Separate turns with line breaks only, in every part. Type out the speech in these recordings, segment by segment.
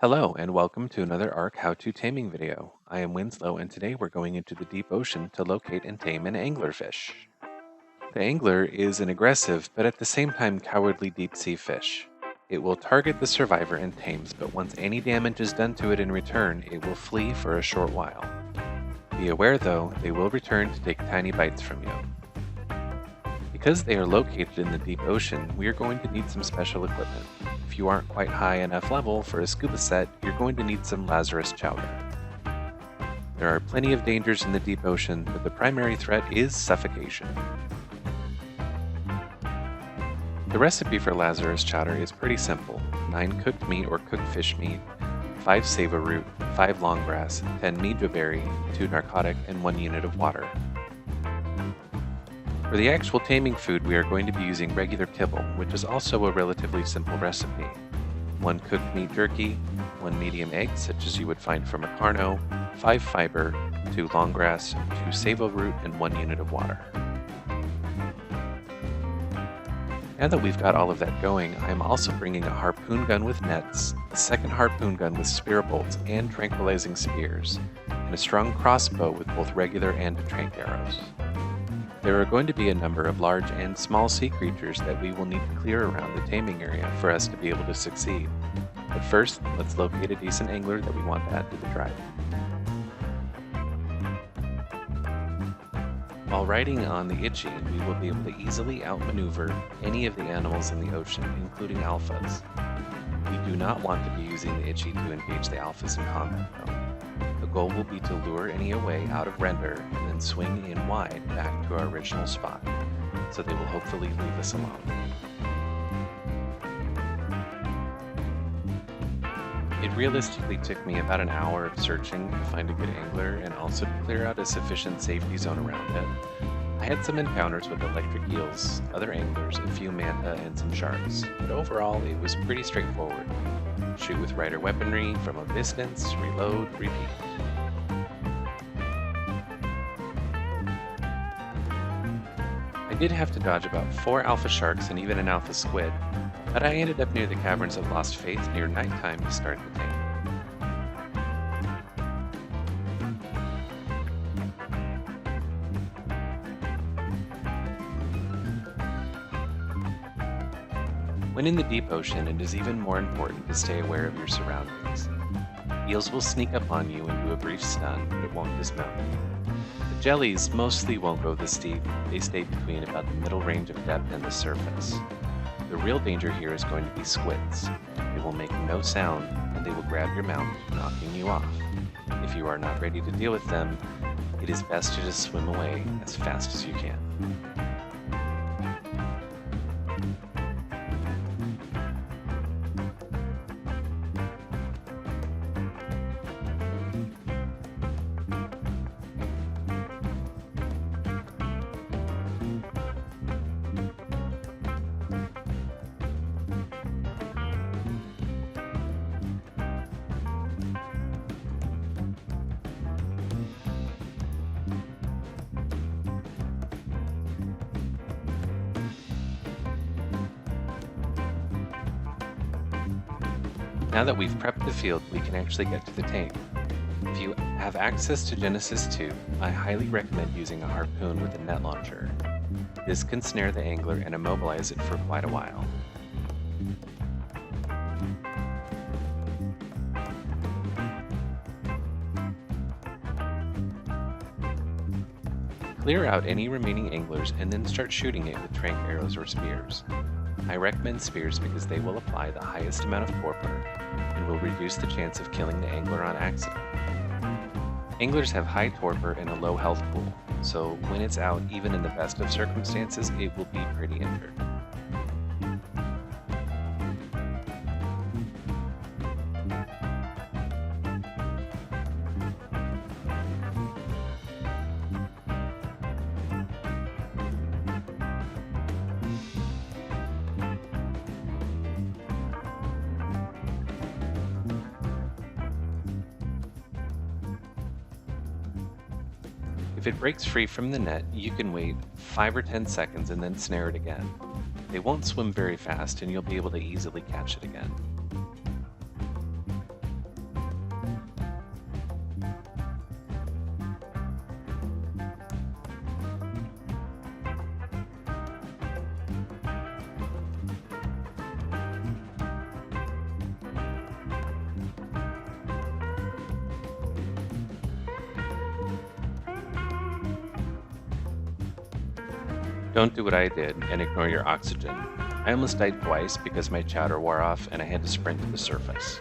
Hello and welcome to another ARC How-To Taming video. I am Winslow and today we're going into the deep ocean to locate and tame an anglerfish. The angler is an aggressive but at the same time cowardly deep-sea fish. It will target the survivor and tames, but once any damage is done to it in return, it will flee for a short while. Be aware though, they will return to take tiny bites from you. Because they are located in the deep ocean, we are going to need some special equipment. If you aren't quite high enough level for a scuba set, you're going to need some Lazarus chowder. There are plenty of dangers in the deep ocean, but the primary threat is suffocation. The recipe for Lazarus chowder is pretty simple: 9 cooked meat or cooked fish meat, 5 sava root, 5 long grass, 10 mijo berry, 2 narcotic, and 1 unit of water. For the actual taming food, we are going to be using regular kibble, which is also a relatively simple recipe. 1 cooked meat jerky, 1 medium egg, such as you would find from a carno, 5 fiber, 2 long grass, 2 sava root, and 1 unit of water. Now that we've got all of that going, I am also bringing a harpoon gun with nets, a second harpoon gun with spear bolts and tranquilizing spears, and a strong crossbow with both regular and trank arrows. There are going to be a number of large and small sea creatures that we will need to clear around the taming area for us to be able to succeed. But first, let's locate a decent angler that we want to add to the tribe. While riding on the Itchy, we will be able to easily outmaneuver any of the animals in the ocean, including alphas. We do not want to be using the Itchy to engage the alphas in combat though. The goal will be to lure any away out of render and then swing in wide back to our original spot, so they will hopefully leave us alone. It realistically took me about an hour of searching to find a good angler and also to clear out a sufficient safety zone around it. I had some encounters with electric eels, other anglers, a few manta, and some sharks, but overall it was pretty straightforward. Shoot with rider weaponry from a distance, reload, repeat. I did have to dodge about 4 alpha sharks and even an alpha squid, but I ended up near the Caverns of Lost Faith near nighttime to start the tame. When in the deep ocean, it is even more important to stay aware of your surroundings. Eels will sneak up on you and do a brief stun, but it won't dismount. The jellies mostly won't go this deep. They stay between about the middle range of depth and the surface. The real danger here is going to be squids. They will make no sound, and they will grab your mount, knocking you off. If you are not ready to deal with them, it is best to just swim away as fast as you can. Now that we've prepped the field, we can actually get to the tame. If you have access to Genesis 2, I highly recommend using a harpoon with a net launcher. This can snare the angler and immobilize it for quite a while. Clear out any remaining anglers and then start shooting it with trank arrows or spears. I recommend spears because they will apply the highest amount of torpor and will reduce the chance of killing the angler on accident. Anglers have high torpor and a low health pool, so when it's out, even in the best of circumstances, it will be pretty injured. If it breaks free from the net, you can wait 5 or 10 seconds and then snare it again. They won't swim very fast and you'll be able to easily catch it again. Don't do what I did and ignore your oxygen. I almost died twice because my chowder wore off and I had to sprint to the surface.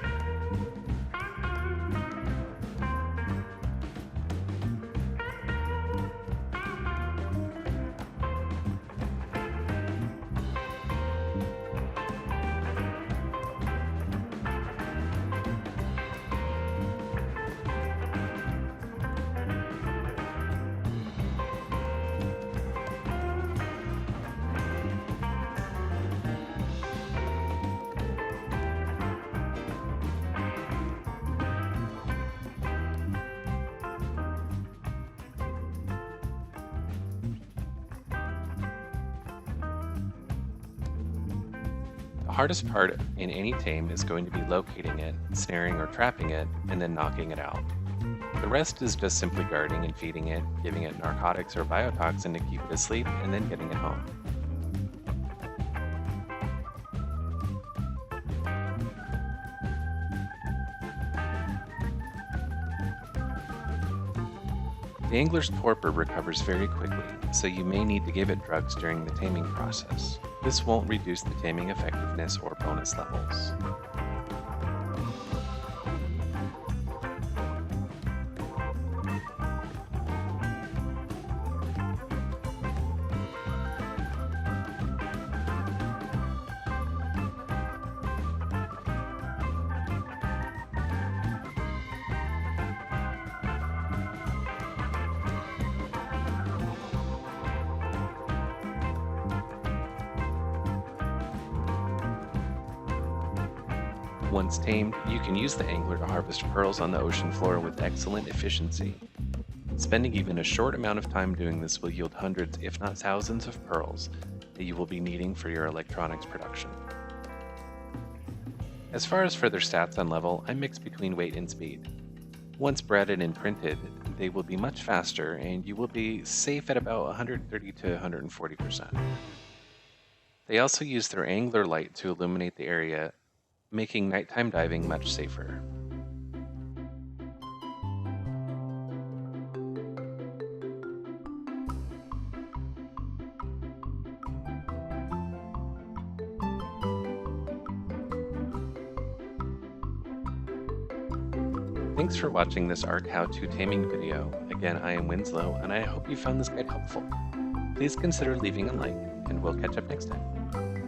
The hardest part in any tame is going to be locating it, snaring or trapping it, and then knocking it out. The rest is just simply guarding and feeding it, giving it narcotics or biotoxin to keep it asleep, and then getting it home. The angler's torpor recovers very quickly, so you may need to give it drugs during the taming process. This won't reduce the taming effectiveness or bonus levels. Once tamed, you can use the angler to harvest pearls on the ocean floor with excellent efficiency. Spending even a short amount of time doing this will yield hundreds, if not thousands, of pearls that you will be needing for your electronics production. As far as further stats on level, I mix between weight and speed. Once breaded and printed, they will be much faster and you will be safe at about 130 to 140%. They also use their angler light to illuminate the area, making nighttime diving much safer. Thanks for watching this ARC how-to taming video. Again, I am Winslow, and I hope you found this guide helpful. Please consider leaving a like, and we'll catch up next time.